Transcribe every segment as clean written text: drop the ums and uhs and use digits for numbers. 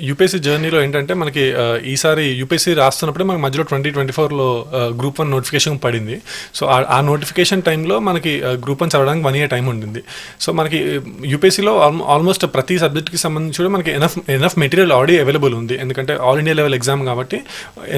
UPSC జర్నీలో ఏంటంటే మనకి ఈసారి యూపీఎస్సీ రాస్తున్నప్పుడే మనకి మధ్యలో 2024లో గ్రూప్ 1 నోటిఫికేషన్ పడింది. సో ఆ నోటిఫికేషన్ టైంలో మనకి గ్రూప్ 1 చదవడానికి 1 year టైం ఉండింది. సో మనకి యూపీఎస్సీలో ఆల్మోస్ట్ ప్రతి సబ్జెక్ట్కి సంబంధించి కూడా మనకి ఎనఫ్ మెటీరియల్ ఆల్రెడీ అవైలబుల్ ఉంది. ఎందుకంటే ఆల్ ఇండియా లెవెల్ ఎగ్జామ్ కాబట్టి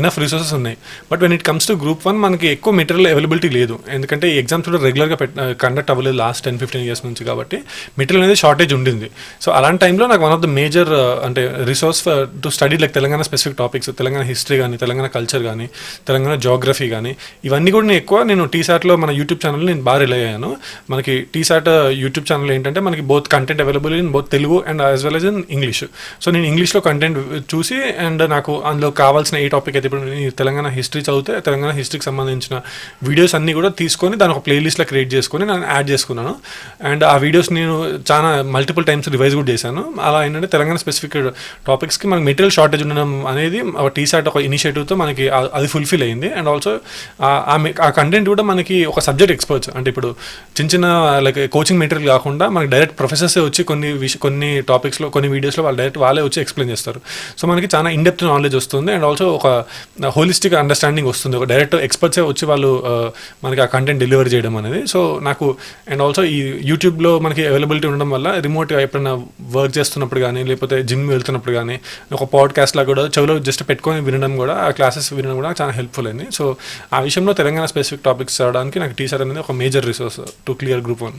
ఎనఫ్ రిసోర్సెస్ ఉన్నాయి. But when it comes to group 1 మనకి ఎక్కువ మెటీరియల్ అవైలబిలిటీ లేదు. ఎందుకంటే ఈ ఎగ్జామ్స్ కూడా రెగ్యులర్గా కండక్ట్ అవ్వలేదు లాస్ట్ 10-15 years నుంచి. కాబట్టి మెటీరియల్ అనేది షార్టేజ్ ఉండింది. సో అలాంటి టైంలో నాకు వన్ ఆఫ్ ద మేజర్ అంటే resource to study like Telangana specific topics, Telangana history కానీ, తెలంగాణ కల్చర్ కానీ, తెలంగాణ జాగ్రఫీ కానీ, ఇవన్నీ కూడా నేను టీసాట్లో మన యూట్యూబ్ ఛానల్ నేను బాగా రిలై అయ్యాను. మనకి టీసాట్ యూట్యూబ్ ఛానల్ ఏంటంటే మనకి both content available in both Telugu and as well as in English. So నేను ఇంగ్లీష్లో కంటెంట్ చూసి అండ్ నాకు అందులో కావాల్సిన ఏ టాపిక్ అయితే ఇప్పుడు నేను తెలంగాణ హిస్టరీ చదివితే తెలంగాణ హిస్టరీకి సంబంధించిన వీడియోస్ అన్నీ కూడా తీసుకొని దాని ఒక ప్లేలిస్ట్లో క్రియేట్ చేసుకొని నేను యాడ్ చేసుకున్నాను. అండ్ ఆ వీడియోస్ నేను చాలా మల్టిపుల్ టైమ్స్ రివైజ్ కూడా చేశాను. అలా ఏంటంటే తెలంగాణ స్పెసిఫిక్ టాపిక్స్కి మనకి మెటీరియల్ షార్టేజ్ ఉండడం అనేది టీసాట్ ఒక ఇనిషియేటివ్తో మనకి అది ఫుల్ఫిల్ అయింది. అండ్ ఆల్సో ఆ కంటెంట్ కూడా మనకి ఒక సబ్జెక్ట్ ఎక్స్పర్ట్స్ అంటే ఇప్పుడు చిన్న లైక్ కోచింగ్ మెటీరియల్ కాకుండా మనకి డైరెక్ట్ ప్రొఫెసర్సే వచ్చి కొన్ని టాపిక్స్లో కొన్ని వీడియోస్లో వాళ్ళే వచ్చి ఎక్స్ప్లెయిన్ చేస్తారు. సో మనకి చాలా ఇన్డెప్త్ నాలెడ్జ్ వస్తుంది అండ్ ఆల్సో ఒక హోలిస్టిక్ అండర్స్టాండింగ్ వస్తుంది. ఒక డైరెక్ట్ ఎక్స్పర్ట్సే వచ్చి వాళ్ళు మనకి ఆ కంటెంట్ డెలివర్ చేయడం అనేది. సో నాకు అండ్ ఆల్సో ఈ యూట్యూబ్లో మనకి అవైలబిలిటీ ఉండడం వల్ల రిమోట్గా ఎప్పుడైనా వర్క్ చేస్తున్నప్పుడు కానీ లేకపోతే జిమ్ వెళ్తున్నప్పుడు కానీ ఒక పాడ్కాస్ట్ లాగా కూడా చెవిలో జస్ట్ పెట్టుకొని వినడం కూడా ఆ క్లాసెస్ వినడం కూడా చాలా హెల్ప్ఫుల్ అయింది. సో ఆ విషయంలో తెలంగాణ స్పెసిఫిక్ టాపిక్స్ చదవడానికి నాకు టీసాట్ అనేది ఒక major resource to clear group 1.